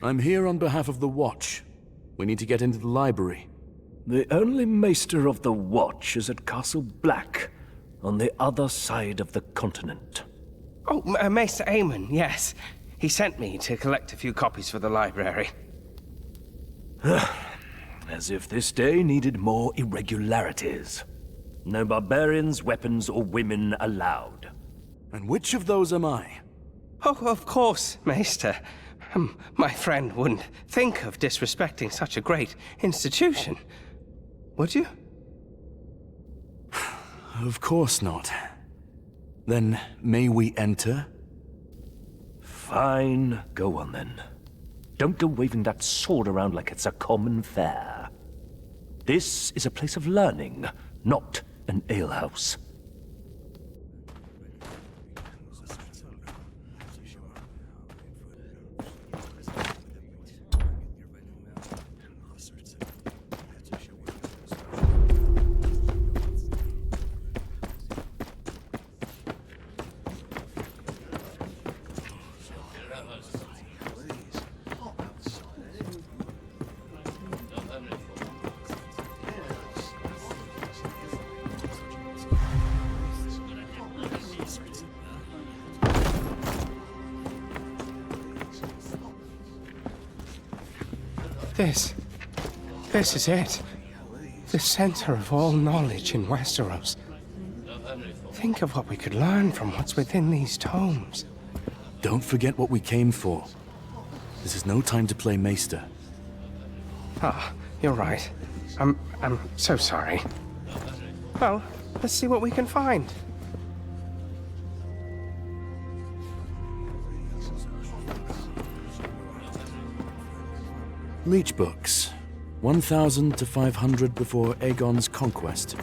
I'm here on behalf of the Watch. We need to get into the library. The only Maester of the Watch is at Castle Black, on the other side of the continent. Oh, Maester Aemon, yes. He sent me to collect a few copies for the library. As if this day needed more irregularities. No barbarians, weapons, or women allowed. And which of those am I? Oh, of course, Maester. My friend wouldn't think of disrespecting such a great institution. Would you? Of course not. Then, may we enter? Fine. Go on then. Don't go waving that sword around like it's a common fare. This is a place of learning, not an alehouse. This is it. The center of all knowledge in Westeros. Think of what we could learn from what's within these tomes. Don't forget what we came for. This is no time to play Maester. Ah, you're right. I'm so sorry. Well, let's see what we can find. Leech books. 1000 to 500 before Aegon's conquest.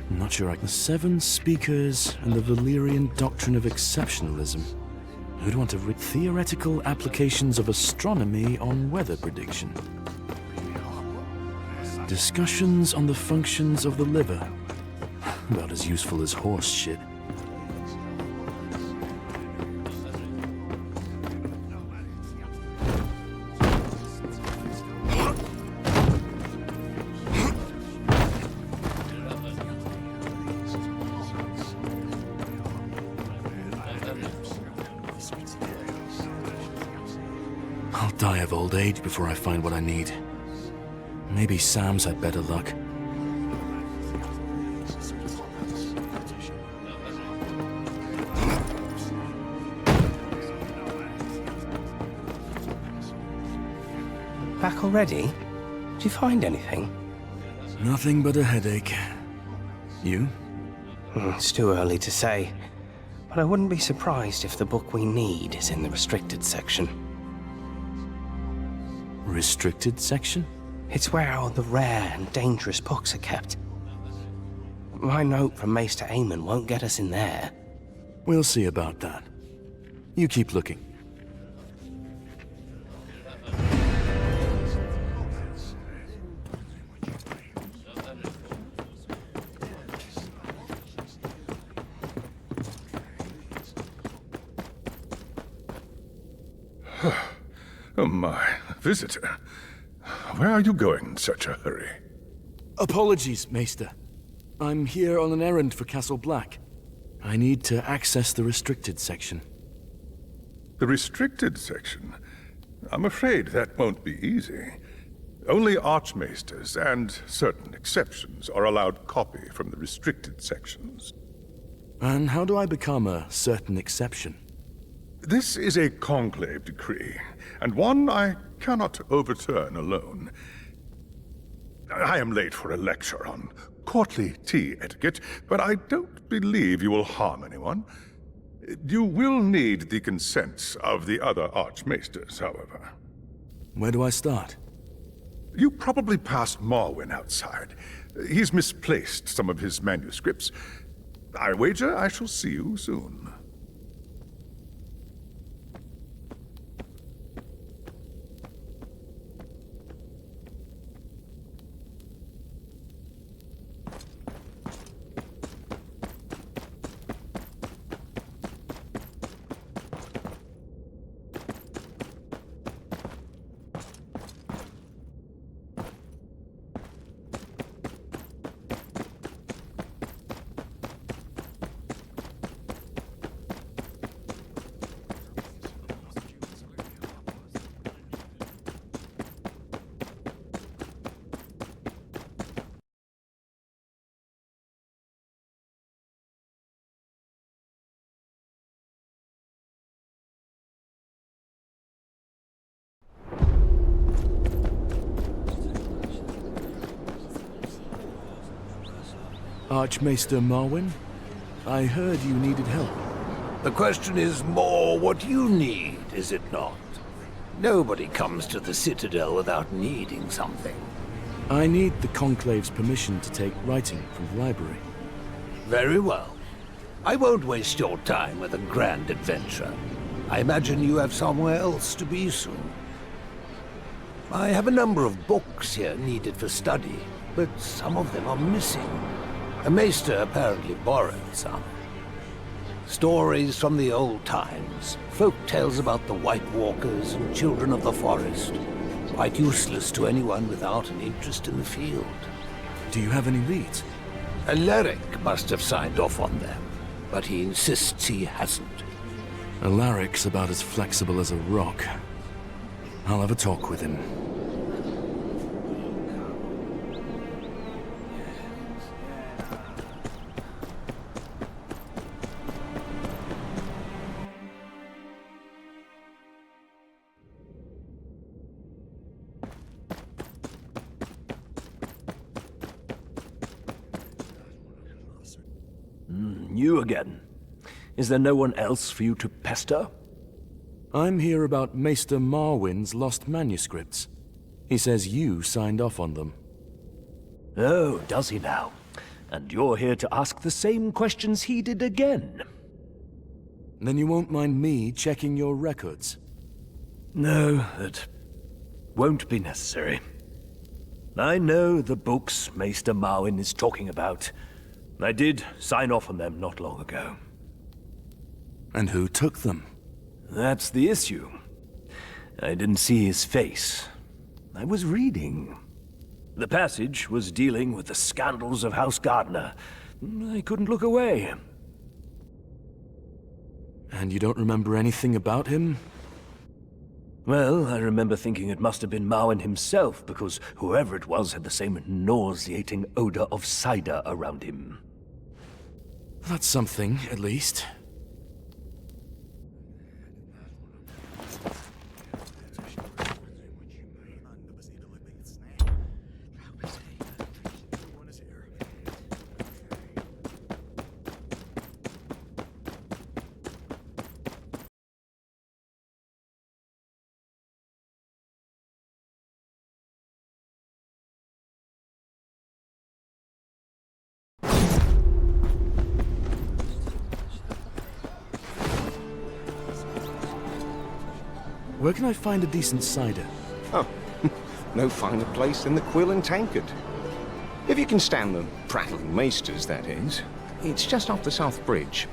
I'm not sure the 7 speakers and the Valyrian doctrine of exceptionalism. Who'd want to read theoretical applications of astronomy on weather prediction? Discussions on the functions of the liver. About as useful as horse shit. I'll die of old age before I find what I need. Maybe Sam's had better luck. Back already? Did you find anything? Nothing but a headache. You? It's too early to say. But I wouldn't be surprised if the book we need is in the restricted section. Restricted section? It's where all the rare and dangerous books are kept. My note from Maester Aemon won't get us in there. We'll see about that. You keep looking. Oh my, visitor. Where are you going in such a hurry? Apologies, Maester. I'm here on an errand for Castle Black. I need to access the restricted section. The restricted section? I'm afraid that won't be easy. Only archmaesters and certain exceptions are allowed copy from the restricted sections. And how do I become a certain exception? This is a conclave decree, and one I cannot overturn alone. I am late for a lecture on courtly tea etiquette, but I don't believe you will harm anyone. You will need the consents of the other archmaesters, however. Where do I start? You probably passed Marwyn outside. He's misplaced some of his manuscripts. I wager I shall see you soon. Archmaester Marwyn? I heard you needed help. The question is more what you need, is it not? Nobody comes to the Citadel without needing something. I need the Conclave's permission to take writing from the library. Very well. I won't waste your time with a grand adventure. I imagine you have somewhere else to be soon. I have a number of books here needed for study, but some of them are missing. A maester apparently borrowed some. Stories from the old times, folk tales about the White Walkers and children of the forest. Quite useless to anyone without an interest in the field. Do you have any leads? Alaric must have signed off on them, but he insists he hasn't. Alaric's about as flexible as a rock. I'll have a talk with him. You again. Is there no one else for you to pester? I'm here about Maester Marwyn's lost manuscripts. He says you signed off on them. Oh, does he now? And you're here to ask the same questions he did again. Then you won't mind me checking your records? No, that won't be necessary. I know the books Maester Marwyn is talking about. I did sign off on them not long ago. And who took them? That's the issue. I didn't see his face. I was reading. The passage was dealing with the scandals of House Gardner. I couldn't look away. And you don't remember anything about him? Well, I remember thinking it must have been Marwyn himself, because whoever it was had the same nauseating odor of cider around him. That's something, at least. Where can I find a decent cider? Oh, no finer place than the Quill and Tankard. If you can stand the prattling maesters, that is. It's just off the South Bridge.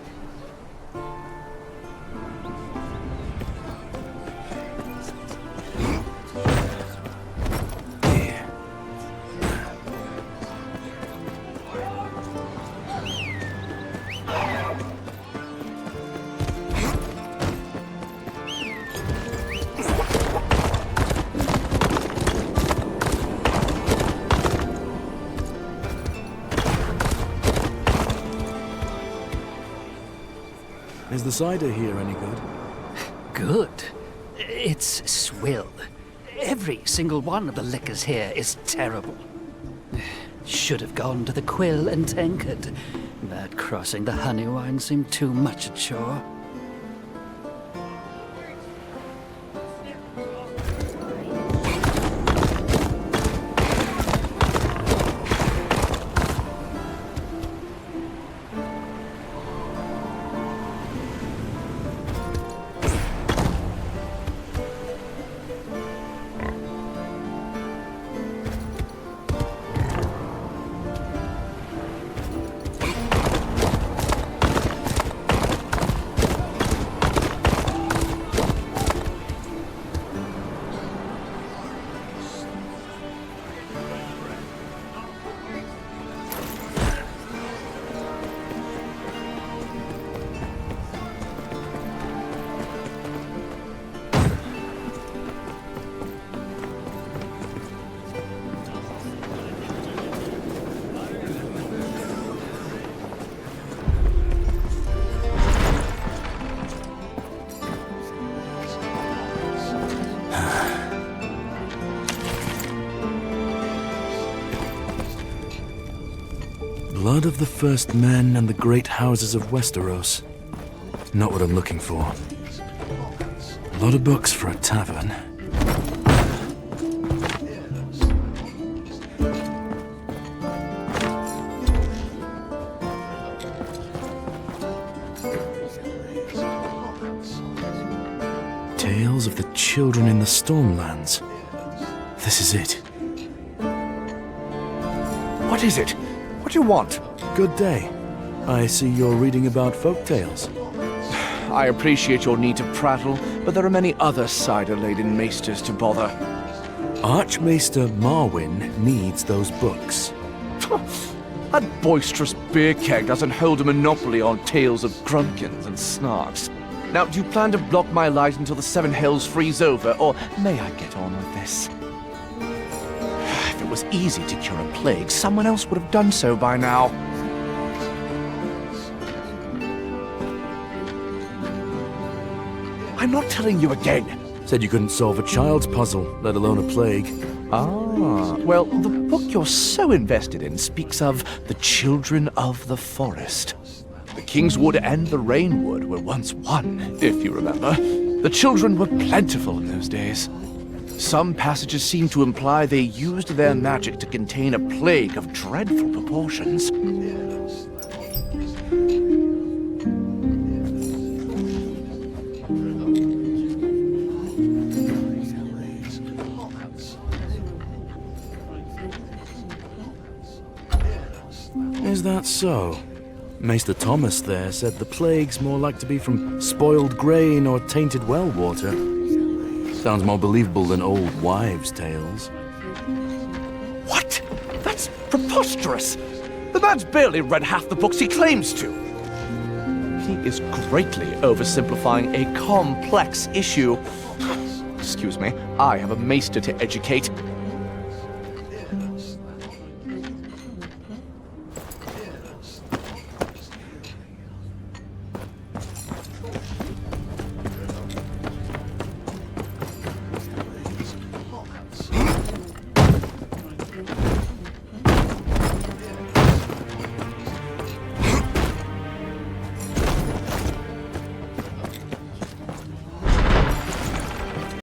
Is the cider here any good? Good? It's swill. Every single one of the liquors here is terrible. Should have gone to the Quill and Tankard, but crossing the honey wine seemed too much a chore. of the first men and the great houses of Westeros. Not what I'm looking for. A lot of books for a tavern. Tales of the children in the Stormlands. This is it. What is it? What do you want? Good day. I see you're reading about folk tales. I appreciate your need to prattle, but there are many other cider-laden maesters to bother. Archmaester Marwyn needs those books. That boisterous beer keg doesn't hold a monopoly on tales of grumpkins and snarks. Now, do you plan to block my light until the Seven Hells freeze over, or may I get on with this? If it was easy to cure a plague, someone else would have done so by now. I'm not telling you again. Said you couldn't solve a child's puzzle, let alone a plague. Ah, well, the book you're so invested in speaks of the children of the forest. The Kingswood and the Rainwood were once one, if you remember. The children were plentiful in those days. Some passages seem to imply they used their magic to contain a plague of dreadful proportions. Is that so? Maester Thomas there said the plague's more like to be from spoiled grain or tainted well water. Sounds more believable than old wives' tales. What? That's preposterous! The man's barely read half the books he claims to. He is greatly oversimplifying a complex issue. Excuse me, I have a maester to educate.